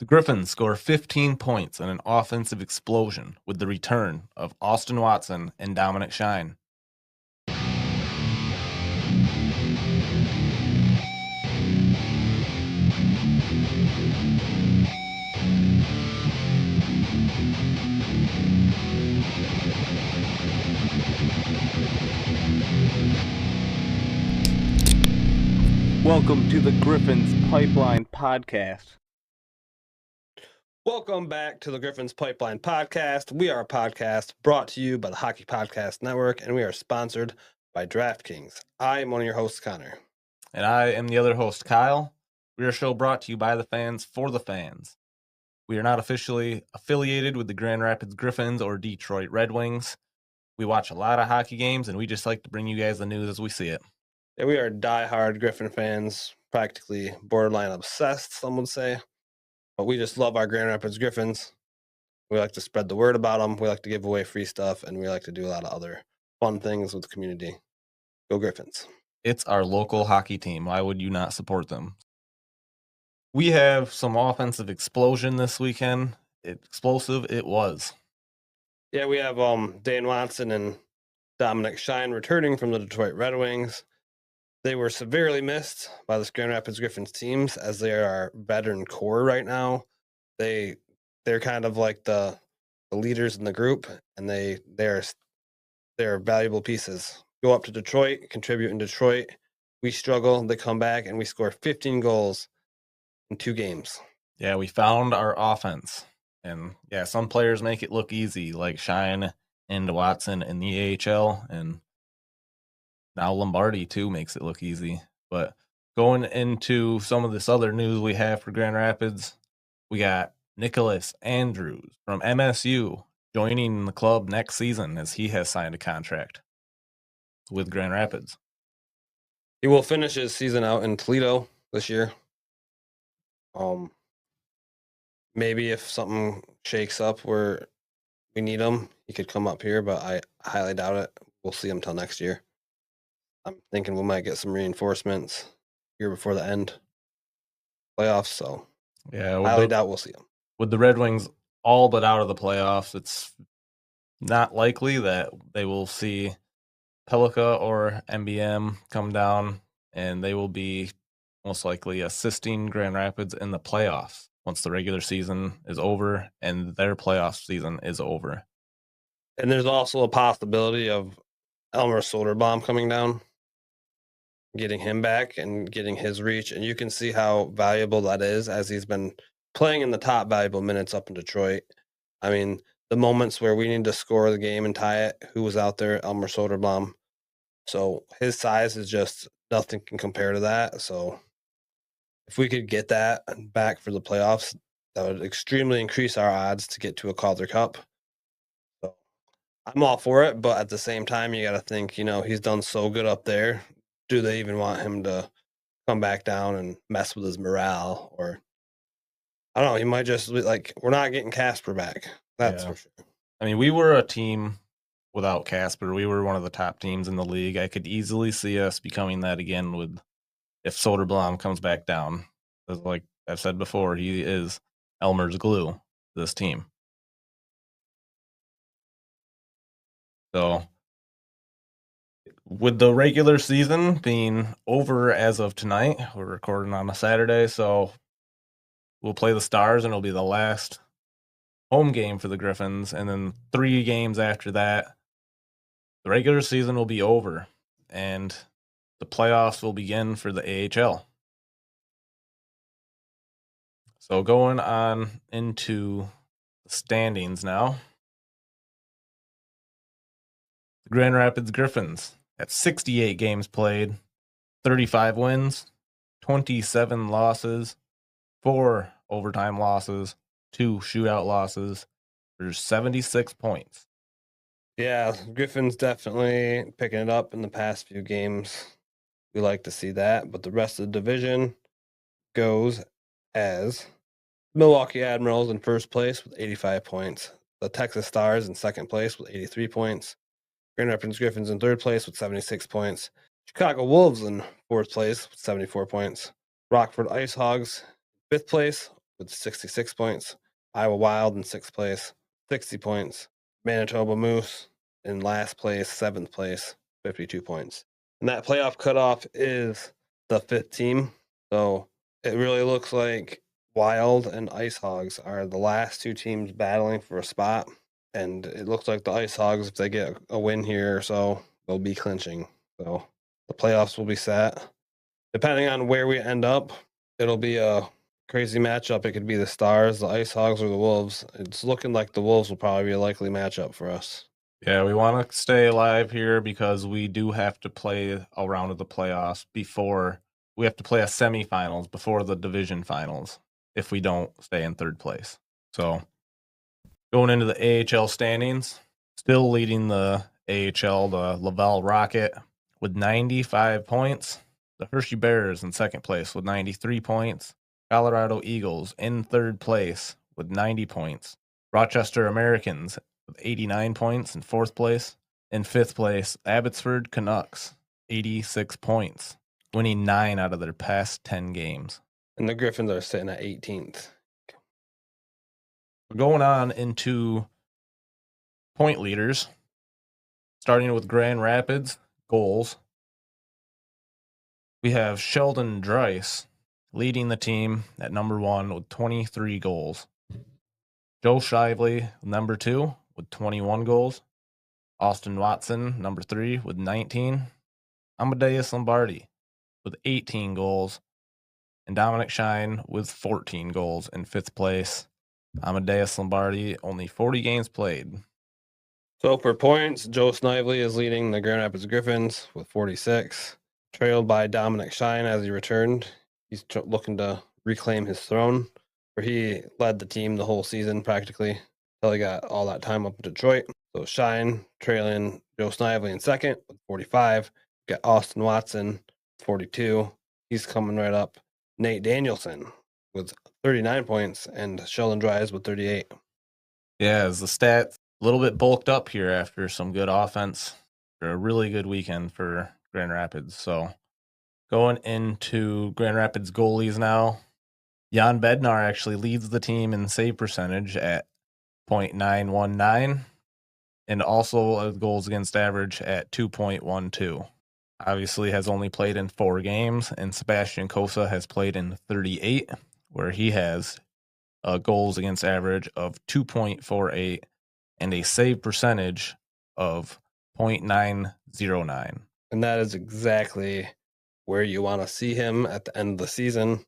Griffins score 15 points in an offensive explosion with the return of Austin Watson and DOMINIK Shine. Welcome to the Griffins Pipeline Podcast. Welcome back to the Griffins Pipeline Podcast. We are a podcast brought to you by the Hockey Podcast Network, and we are sponsored by DraftKings. I am one of your hosts, Connor. And I am the other host, Kyle. We are a show brought to you by the fans for the fans. We are not officially affiliated with the Grand Rapids Griffins or Detroit Red Wings. We watch a lot of hockey games, and we just like to bring you guys the news as we see it. Yeah, we are diehard Griffin fans, practically borderline obsessed, some would say. But we just love our Grand Rapids Griffins. We like to spread the word about them. We like to give away free stuff, and we like to do a lot of other fun things with the community. Go Griffins. It's our local hockey team. Why would you not support them? We have some offensive explosion this weekend. Explosive it was. Yeah, we have Dane Watson and DOMINIK Shine returning from the Detroit Red Wings. They were severely missed by the Grand Rapids Griffins teams as they are our veteran core right now. They're kind of like the leaders in the group, and they're valuable pieces. Go up to Detroit, contribute in Detroit. We struggle. They come back, and we score 15 goals in 2 games. Yeah, we found our offense. And yeah, some players make it look easy, like Shine and Watson in the AHL, and now Lombardi too makes it look easy. But going into some of this other news we have for Grand Rapids, we got Nicholas Andrews from MSU joining the club next season as he has signed a contract with Grand Rapids. He will finish his season out in Toledo this year. Maybe if something shakes up where we need him, he could come up here, but I highly doubt it. We'll see him till next year. I'm thinking we might get some reinforcements here before the end playoffs, so yeah, I highly doubt we'll see him. With the Red Wings all but out of the playoffs, it's not likely that they will see Pelika or MBM come down, and they will be most likely assisting Grand Rapids in the playoffs once the regular season is over and their playoff season is over. And there's also a possibility of Elmer Soderblom coming down, getting him back and getting his reach. And you can see how valuable that is as he's been playing in the top valuable minutes up in Detroit. I mean, the moments where we need to score the game and tie it, who was out there? Elmer Soderblom. So his size is just nothing can compare to that. So if we could get that back for the playoffs, that would extremely increase our odds to get to a Calder Cup. So I'm all for it, but at the same time, you got to think, he's done so good up there. Do they even want him to come back down and mess with his morale? Or I don't know, he might just be like, we're not getting Casper back. That's for sure. I mean, we were a team without Casper. We were one of the top teams in the league. I could easily see us becoming that again if Soderblom comes back down. Like I've said before, he is Elmer's glue to this team. So with the regular season being over as of tonight, we're recording on a Saturday, so we'll play the Stars, and it'll be the last home game for the Griffins, and then 3 games after that, the regular season will be over, and the playoffs will begin for the AHL. So going on into the standings now. The Grand Rapids Griffins have 68 games played, 35 wins, 27 losses, 4 overtime losses, 2 shootout losses. There's 76 points. Yeah, Griffins definitely picking it up in the past few games. We like to see that, but the rest of the division goes as Milwaukee Admirals in first place with 85 points, the Texas Stars in second place with 83 points, Grand Rapids Griffins in third place with 76 points, Chicago Wolves in fourth place with 74 points, Rockford Ice Hogs fifth place with 66 points. Iowa Wild in 6th place, 60 points. Manitoba Moose in last place, 7th place, 52 points. And that playoff cutoff is the 5th team. So it really looks like Wild and Ice Hogs are the last 2 teams battling for a spot. And it looks like the Ice Hogs, if they get a win here or so, they'll be clinching. So the playoffs will be set. Depending on where we end up, it'll be a crazy matchup. It could be the Stars, the Ice Hogs, or the Wolves. It's looking like the Wolves will probably be a likely matchup for us. Yeah, we want to stay alive here because we do have to play a round of the playoffs before we have to play a semifinals before the division finals if we don't stay in 3rd place. So going into the AHL standings, still leading the AHL, the Laval Rocket with 95 points. The Hershey Bears in 2nd place with 93 points. Colorado Eagles in 3rd place with 90 points. Rochester Americans with 89 points in 4th place. In 5th place, Abbotsford Canucks, 86 points, winning 9 out of their past 10 games. And the Griffins are sitting at 18th. We're going on into point leaders, starting with Grand Rapids goals. We have Sheldon Dreiss leading the team at number 1 with 23 goals. Joe Shively, number 2, with 21 goals. Austin Watson, number 3, with 19. Amadeus Lombardi with 18 goals. And Dominic Shine with 14 goals in 5th place. Amadeus Lombardi, only 40 games played. So for points, Joe Snively is leading the Grand Rapids Griffins with 46, trailed by Dominic Shine as he returned. He's looking to reclaim his throne, where he led the team the whole season practically until he got all that time up in Detroit. So Shine trailing Joe Snively in 2nd with 45. Got Austin Watson, 42. He's coming right up. Nate Danielson with 39 points and Sheldon Dries with 38. Yeah, as the stats a little bit bulked up here after some good offense. For a really good weekend for Grand Rapids. So going into Grand Rapids goalies now, Jan Bednar actually leads the team in save percentage at .919 and also a goals against average at 2.12. Obviously has only played in 4 games, and Sebastian Cosa has played in 38, where he has a goals against average of 2.48 and a save percentage of .909. And that is exactly where you want to see him at the end of the season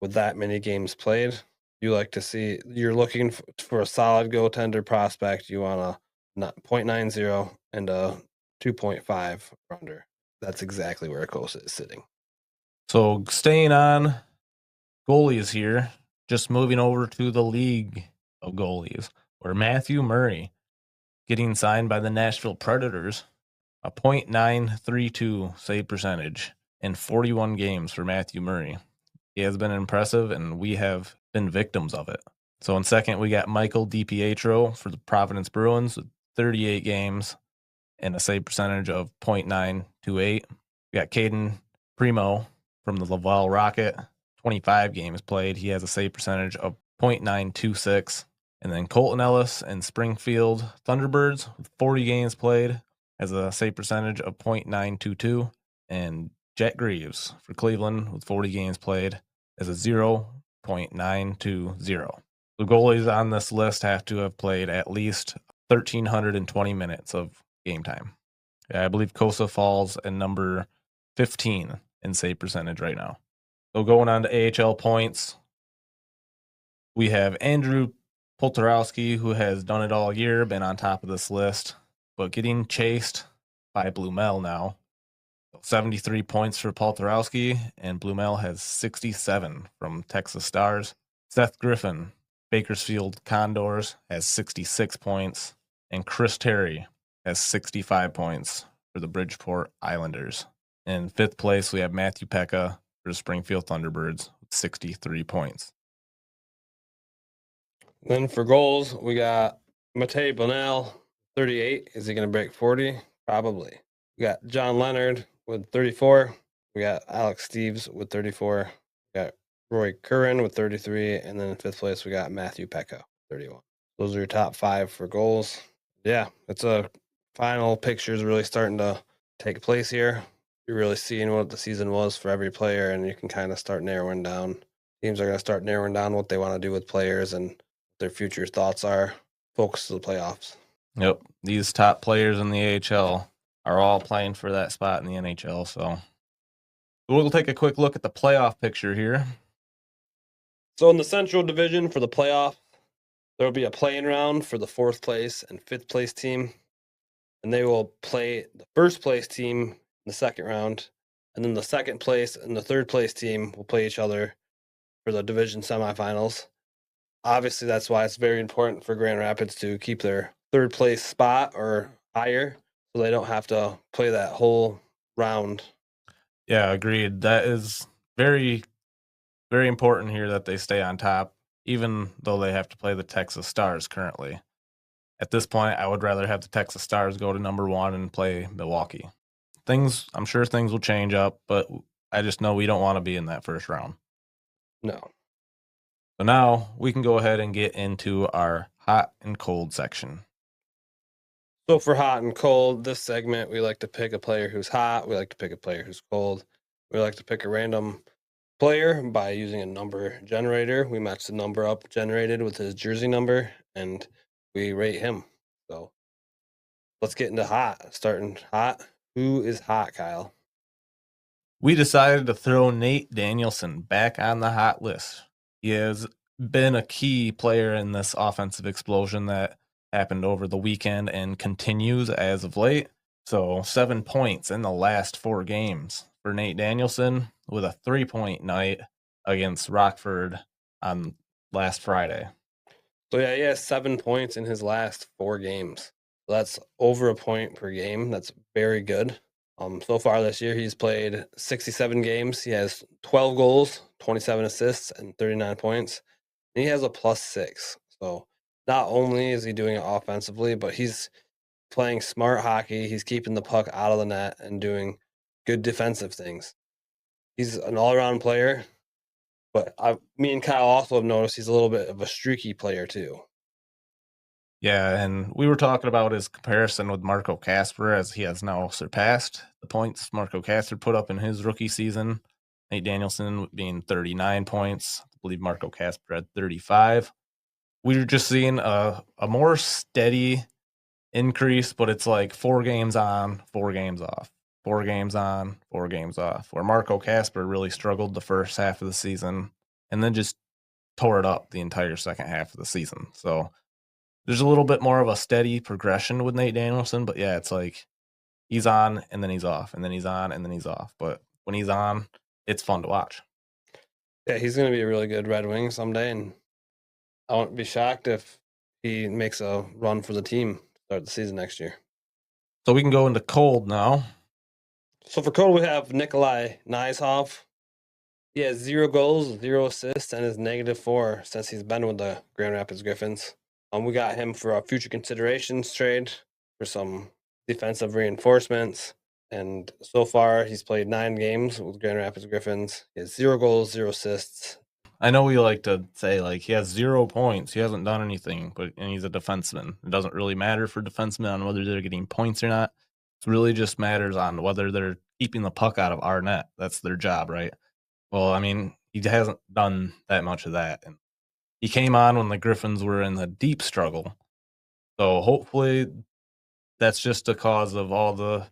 with that many games played. You like to see, you're looking for a solid goaltender prospect. You want a .90 and a 2.5 under. That's exactly where Kosa is sitting. So staying on goalies here, just moving over to the league of goalies, where Matthew Murray getting signed by the Nashville Predators, a .932 save percentage in 41 games for Matthew Murray. He has been impressive, and we have been victims of it. So in 2nd, we got Michael DiPietro for the Providence Bruins with 38 games and a save percentage of .928. We got Caden Primo from the Laval Rocket, 25 games played. He has a save percentage of .926. And then Colton Ellis and Springfield Thunderbirds with 40 games played has a save percentage of .922. And Jet Greaves for Cleveland with 40 games played as a 0.920. The goalies on this list have to have played at least 1,320 minutes of game time. I believe Kosa falls in number 15 in save percentage right now. So going on to AHL points, we have Andrew Poltorowski, who has done it all year, been on top of this list, but getting chased by Blumel now. 73 points for Poltorowski, and Blumel has 67 from Texas Stars. Seth Griffin, Bakersfield Condors, has 66 points, and Chris Terry has 65 points for the Bridgeport Islanders. In 5th place, we have Matthew Pekka for the Springfield Thunderbirds with 63 points. Then for goals, we got Matej Bonell, 38. Is he going to break 40? Probably. We got John Leonard with 34. We got Alex Steves with 34. We got Roy Curran with 33, and then in 5th place we got Matthew Pekka, 31. Those are your top 5 for goals. Yeah, it's a final picture is really starting to take place here. You're really seeing what the season was for every player, and you can kind of start narrowing down. Teams are going to start narrowing down what they want to do with players and their future thoughts are. Focus to the playoffs. Yep, these top players in the AHL are all playing for that spot in the NHL. So we'll take a quick look at the playoff picture here. So in the Central Division for the playoff, there will be a play-in round for the 4th place and 5th place team, and they will play the 1st place team in the 2nd round, and then the 2nd place and the 3rd place team will play each other for the division semifinals. Obviously, that's why it's very important for Grand Rapids to keep their 3rd place spot or higher, so they don't have to play that whole round. Yeah, agreed. That is very, very important here that they stay on top, even though they have to play the Texas Stars currently. At this point, I would rather have the Texas Stars go to number 1 and play Milwaukee. I'm sure things will change up, but I just know we don't want to be in that first round. No. So now we can go ahead and get into our hot and cold section. So for hot and cold, this segment, we like to pick a player who's hot. We like to pick a player who's cold. We like to pick a random player by using a number generator. We match the number up generated with his jersey number, and we rate him. So let's get into hot. Starting hot. Who is hot, Kyle? We decided to throw Nate Danielson back on the hot list. He has been a key player in this offensive explosion that happened over the weekend and continues as of late. So 7 points in the last 4 games for Nate Danielson with a 3-point night against Rockford on last Friday. So yeah, he has 7 points in his last 4 games. So that's over a point per game. That's very good. So far this year, he's played 67 games. He has 12 goals, 27 assists, and 39 points. And he has a +6. So not only is he doing it offensively, but he's playing smart hockey. He's keeping the puck out of the net and doing good defensive things. He's an all-around player, but me and Kyle also have noticed he's a little bit of a streaky player too. Yeah, and we were talking about his comparison with Marco Kasper as he has now surpassed the points Marco Kasper put up in his rookie season. Nate Danielson being 39 points. I believe Marco Kasper had 35. We were just seeing a more steady increase, but it's like 4 games on, 4 games off. 4 games on, 4 games off. Where Marco Kasper really struggled the first half of the season and then just tore it up the entire second half of the season. So there's a little bit more of a steady progression with Nate Danielson, but yeah, it's like he's on and then he's off, and then he's on and then he's off. But when he's on, it's fun to watch. Yeah, he's going to be a really good Red Wing someday, and I won't be shocked if he makes a run for the team to start the season next year. So we can go into cold now. So for cold, we have Nikolai Nieshoff. He has 0 goals, 0 assists, and is -4 since he's been with the Grand Rapids Griffins. We got him for a future considerations trade for some defensive reinforcements. And so far, he's played 9 games with Grand Rapids Griffins. He has 0 goals, 0 assists. I know we like to say like he has 0 points, he hasn't done anything, and he's a defenseman. It doesn't really matter for defensemen on whether they're getting points or not. It really just matters on whether they're keeping the puck out of our net. That's their job, right? Well, I mean, he hasn't done that much of that. And he came on when the Griffins were in a deep struggle. So hopefully that's just a cause of all the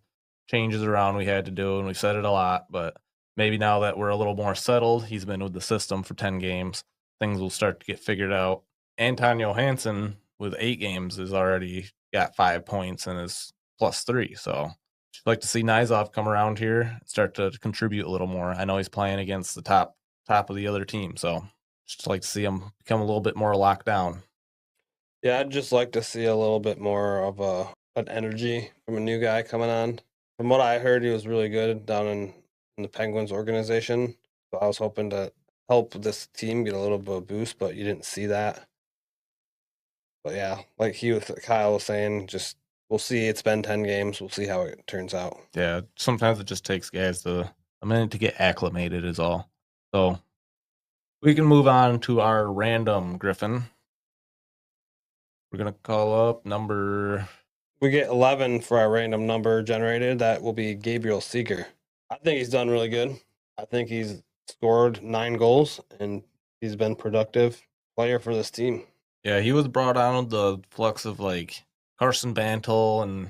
changes around we had to do, and we've said it a lot, but maybe now that we're a little more settled, he's been with the system for 10 games, things will start to get figured out. Anton Johansson with 8 games has already got 5 points and is +3. So I'd like to see Nizov come around here and start to contribute a little more. I know he's playing against the top of the other team, so just like to see him become a little bit more locked down. Yeah, I'd just like to see a little bit more of an energy from a new guy coming on. From what I heard, he was really good down in the Penguins organization. So I was hoping to help this team get a little bit of a boost, but you didn't see that. But yeah, like Kyle was saying, just we'll see. It's been 10 games. We'll see how it turns out. Yeah, sometimes it just takes guys a minute to get acclimated is all. So We can move on to our random Griffin. We're going to call up number. We get 11 for our random number generated. That will be Gabriel Seeger. I think he's done really good. I think he's scored 9 goals, and he's been productive player for this team. Yeah, he was brought on the flux of like Carson Bantle, and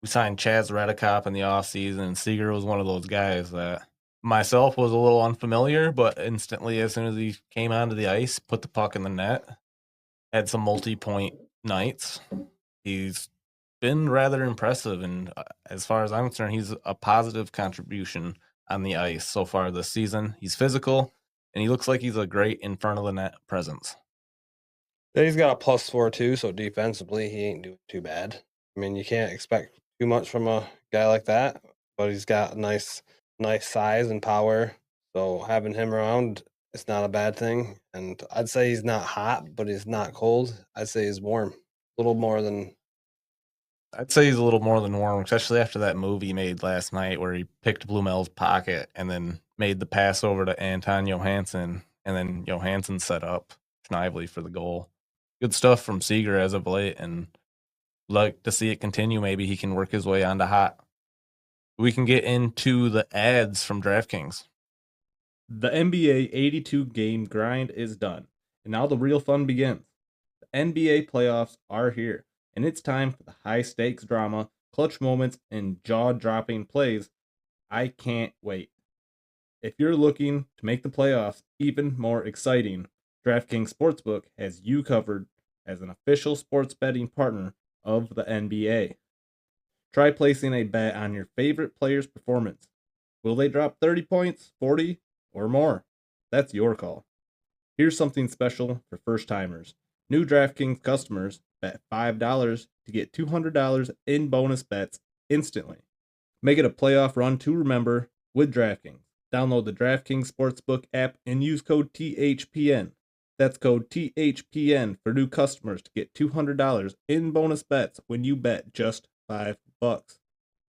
we signed Chaz Redekop in the offseason, and Seager was one of those guys that myself was a little unfamiliar, but instantly as soon as he came onto the ice, put the puck in the net, had some multi-point nights. He's been rather impressive, and as far as I'm concerned, he's a positive contribution on the ice so far this season. He's physical, and he looks like he's a great in front of the net presence. He's got a +4 too, so defensively he ain't doing too bad. I mean, you can't expect too much from a guy like that, but he's got nice size and power. So having him around, it's not a bad thing. And I'd say he's not hot, but he's not cold. I'd say he's warm, a little more than. I'd say he's a little more than warm, especially after that move he made last night where he picked Blumel's pocket and then made the pass over to Anton Johansson, and then Johansson set up Snively for the goal. Good stuff from Seager as of late, and like to see it continue. Maybe he can work his way onto hot. We can get into the ads from DraftKings. The NBA 82 game grind is done, and now the real fun begins. The NBA playoffs are here, and it's time for the high stakes drama, clutch moments, and jaw dropping plays. I can't wait. If you're looking to make the playoffs even more exciting, DraftKings Sportsbook has you covered as an official sports betting partner of the NBA. Try placing a bet on your favorite player's performance. Will they drop 30 points, 40, or more? That's your call. Here's something special for first timers. New DraftKings customers bet $5 to get $200 in bonus bets instantly. Make it a playoff run to remember with DraftKings. Download the DraftKings Sportsbook app and use code THPN. That's code THPN for new customers to get $200 in bonus bets when you bet just $5.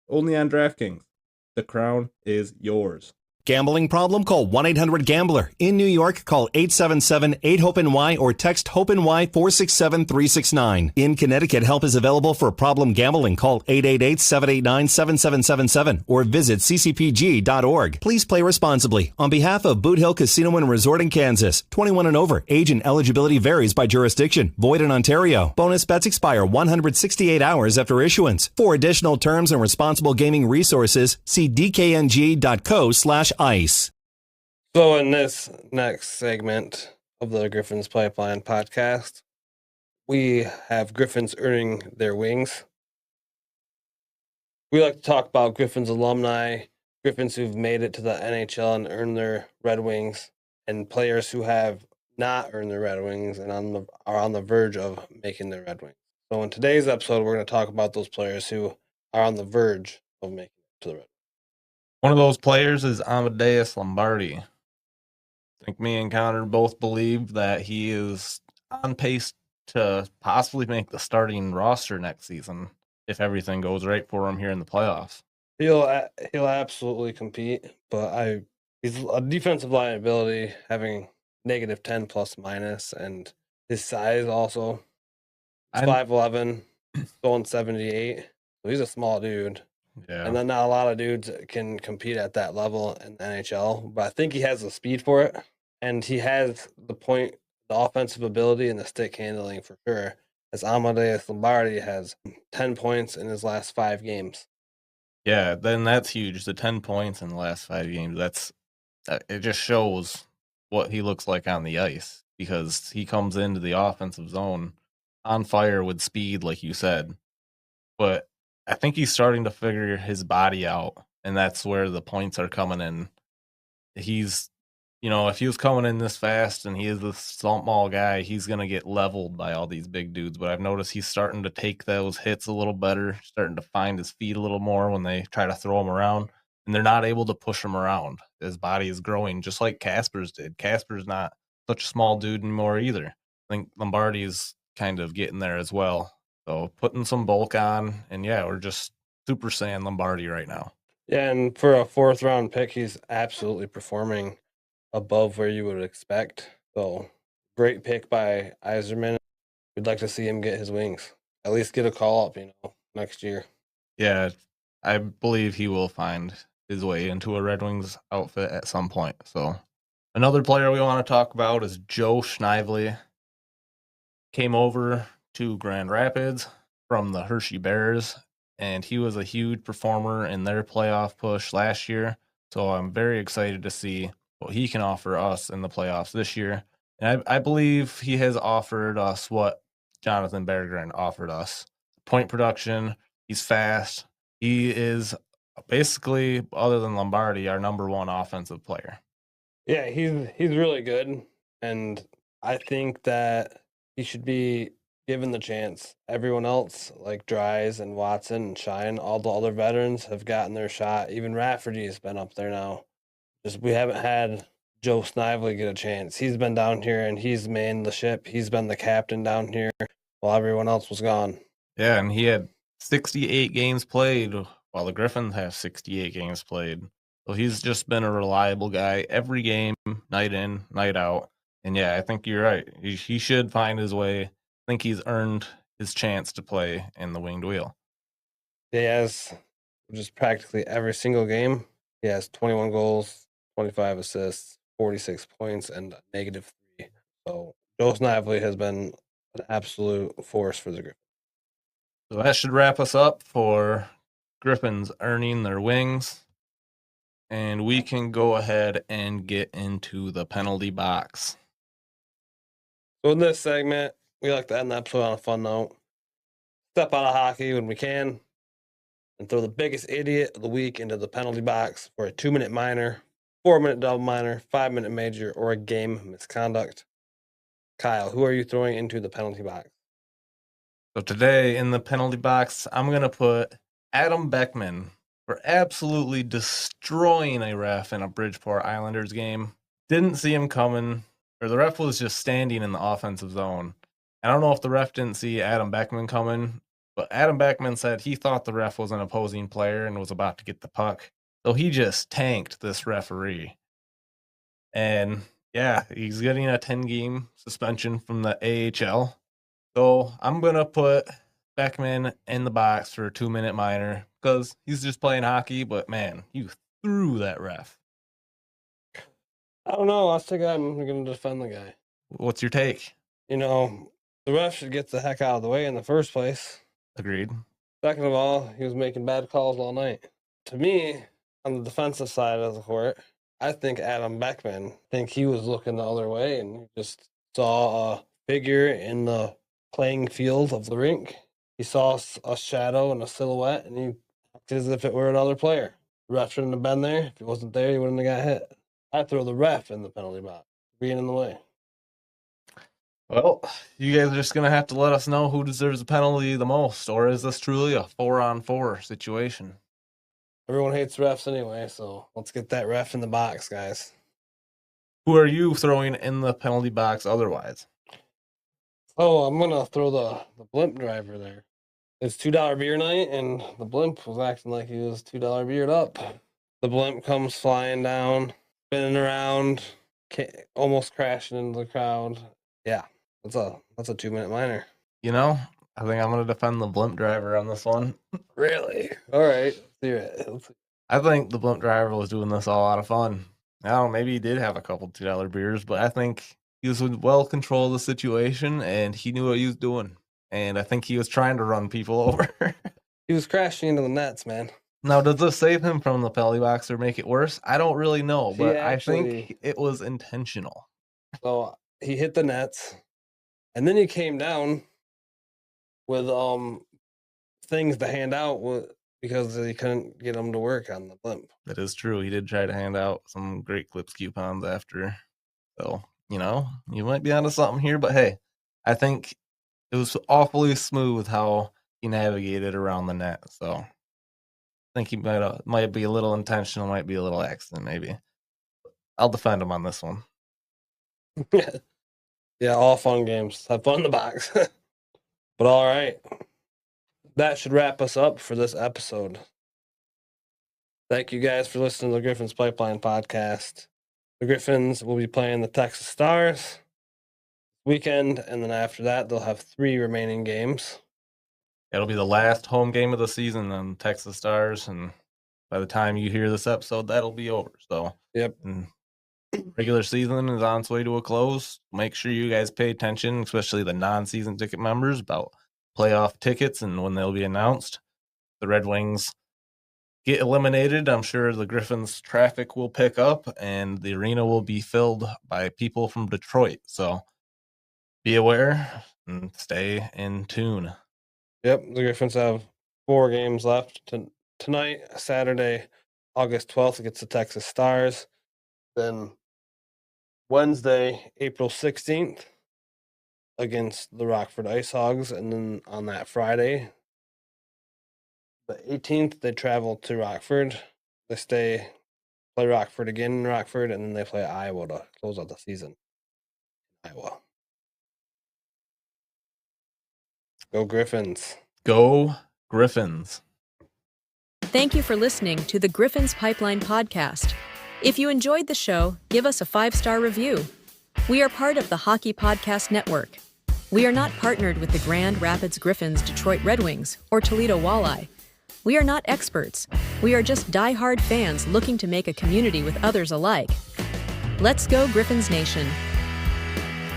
Only on DraftKings. The crown is yours. Gambling problem? Call 1-800-GAMBLER. In New York, call 877-8-HOPE-NY or text HOPE-NY 467-369. In Connecticut, help is available for problem gambling. Call 888-789-7777 or visit ccpg.org. Please play responsibly. On behalf of Boot Hill Casino and Resort in Kansas, 21 and over. Age and eligibility varies by jurisdiction. Void in Ontario. Bonus bets expire 168 hours after issuance. For additional terms and responsible gaming resources, see dkng.co/ice. So in this next segment of the Griffins Pipeline podcast, we have Griffins earning their wings. We like to talk about Griffins alumni, Griffins who've made it to the NHL and earned their Red Wings, and players who have not earned their Red Wings and are on the verge of making their Red Wings. So in today's episode, we're going to talk about those players who are on the verge of making it to the Red Wings. One of those players is Amadeus Lombardi. I think me and Connor both believe that he is on pace to possibly make the starting roster next season if everything goes right for him here in the playoffs. He'll absolutely compete, but he's a defensive liability, having -10 plus minus, and his size also. He's 5'11", going 78, so he's a small dude. Yeah. And then not a lot of dudes can compete at that level in the NHL, but I think he has the speed for it, and he has the offensive ability and the stick handling for sure, as Amadeus Lombardi has 10 points in his last 5 games. Yeah, then that's huge. The 10 points in the last 5 games, it just shows what he looks like on the ice, because he comes into the offensive zone on fire with speed, like you said. But I think he's starting to figure his body out, and that's where the points are coming in. He's, if he was coming in this fast and he is this small guy, he's going to get leveled by all these big dudes. But I've noticed he's starting to take those hits a little better, starting to find his feet a little more when they try to throw him around, and they're not able to push him around. His body is growing just like Casper's did. Casper's not such a small dude anymore either. I think Lombardi's kind of getting there as well. So putting some bulk on, and yeah, we're just Super Saiyan Lombardi right now. Yeah, and for a 4th round pick, he's absolutely performing above where you would expect. So great pick by Iserman. We'd like to see him get his wings. At least get a call up, next year. Yeah, I believe he will find his way into a Red Wings outfit at some point. So another player we want to talk about is Joe Snively. Came over to Grand Rapids from the Hershey Bears, and he was a huge performer in their playoff push last year. So I'm very excited to see what he can offer us in the playoffs this year. And I believe he has offered us what Jonathan Berggren offered us. Point production, he's fast. He is basically, other than Lombardi, our number one offensive player. Yeah, he's really good, and I think that he should be given the chance. Everyone else, like Dries and Watson and Shine, all the other veterans have gotten their shot. Even Rafferty's been up there now. Just we haven't had Joe Snively get a chance. He's been down here and he's manned the ship. He's been the captain down here while everyone else was gone. Yeah, and he had 68 games played while the Griffins have 68 games played. So he's just been a reliable guy every game, night in, night out. And yeah, I think you're right. He should find his way. I think he's earned his chance to play in the winged wheel. He has just practically every single game. He has 21 goals, 25 assists, 46 points, and -3. So Joe Snively has been an absolute force for the Griffins. So that should wrap us up for Griffins earning their wings. And we can go ahead and get into the penalty box. So in this segment, we like to end the episode on a fun note. Step out of hockey when we can and throw the biggest idiot of the week into the penalty box for a 2-minute minor, 4-minute double minor, 5-minute major, or a game misconduct. Kyle, who are you throwing into the penalty box? So today in the penalty box, I'm going to put Adam Beckman for absolutely destroying a ref in a Bridgeport Islanders game. Didn't see him coming, or the ref was just standing in the offensive zone. I don't know if the ref didn't see Adam Beckman coming, but Adam Beckman said he thought the ref was an opposing player and was about to get the puck. So he just tanked this referee. And yeah, he's getting a 10-game suspension from the AHL. So I'm going to put Beckman in the box for a 2-minute minor because he's just playing hockey, but man, you threw that ref. I don't know. I think I'm going to defend the guy. What's your take? The ref should get the heck out of the way in the first place. Agreed. Second of all, he was making bad calls all night. To me, on the defensive side of the court, I think Adam Beckman, he was looking the other way and he just saw a figure in the playing field of the rink. He saw a shadow and a silhouette, and he acted as if it were another player. The ref shouldn't have been there. If he wasn't there, he wouldn't have got hit. I'd throw the ref in the penalty box, being in the way. Well, you guys are just going to have to let us know who deserves the penalty the most, or is this truly a 4-on-4 situation? Everyone hates refs anyway, so let's get that ref in the box, guys. Who are you throwing in the penalty box otherwise? Oh, I'm going to throw the blimp driver there. It's $2 beer night, and the blimp was acting like he was $2 beered up. The blimp comes flying down, spinning around, almost crashing into the crowd. Yeah, that's a 2-minute minor. I think I'm going to defend the blimp driver on this one. Really? All right. I think the blimp driver was doing this all out of fun. I don't know, maybe he did have a couple $2 beers, but I think he was well control of the situation and he knew what he was doing. And I think he was trying to run people over. He was crashing into the nets, man. Now, does this save him from the penalty box or make it worse? I don't really know, but I think it was intentional. So he hit the nets, and then he came down with things to hand out because he couldn't get them to work on the blimp. That is true. He did try to hand out some Great Clips coupons after. So, you might be onto something here, but hey, I think it was awfully smooth how he navigated around the net. So I think he might be a little intentional, might be a little accident, maybe. I'll defend him on this one. Yeah, all fun games. Have fun in the box. But all right. That should wrap us up for this episode. Thank you guys for listening to the Griffins Pipeline podcast. The Griffins will be playing the Texas Stars weekend, and then after that, they'll have 3 remaining games. It'll be the last home game of the season on Texas Stars, and by the time you hear this episode, that'll be over. So, Yep. And regular season is on its way to a close. Make sure you guys pay attention, especially the non-season ticket members, about playoff tickets and when they'll be announced. The Red Wings get eliminated, I'm sure the Griffins traffic will pick up and the arena will be filled by people from Detroit. So be aware and stay in tune. Yep, the Griffins have 4 games left. Tonight, Saturday, August 12th, against the Texas Stars. Then Wednesday, April 16th, against the Rockford Ice Hogs. And then on that Friday, the 18th, they travel to Rockford. They play Rockford again in Rockford, and then they play Iowa to close out the season. Iowa. Go Griffins. Go Griffins. Thank you for listening to the Griffins Pipeline Podcast. If you enjoyed the show, give us a 5-star review. We are part of the Hockey Podcast Network. We are not partnered with the Grand Rapids Griffins, Detroit Red Wings, or Toledo Walleye. We are not experts. We are just die-hard fans looking to make a community with others alike. Let's go Griffins Nation.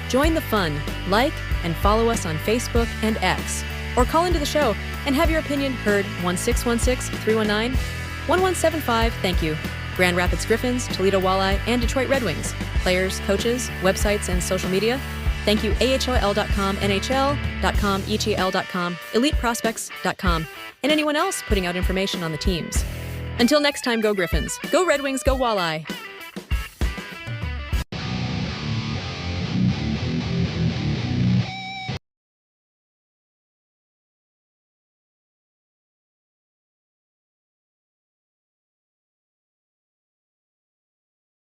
Join the fun, like, and follow us on Facebook and X, or call into the show and have your opinion heard 1-616-319-1175. Thank you. Grand Rapids Griffins, Toledo Walleye, and Detroit Red Wings. Players, coaches, websites, and social media. Thank you AHL.com, NHL.com, ETL.com, EliteProspects.com, and anyone else putting out information on the teams. Until next time, go Griffins. Go Red Wings, go Walleye.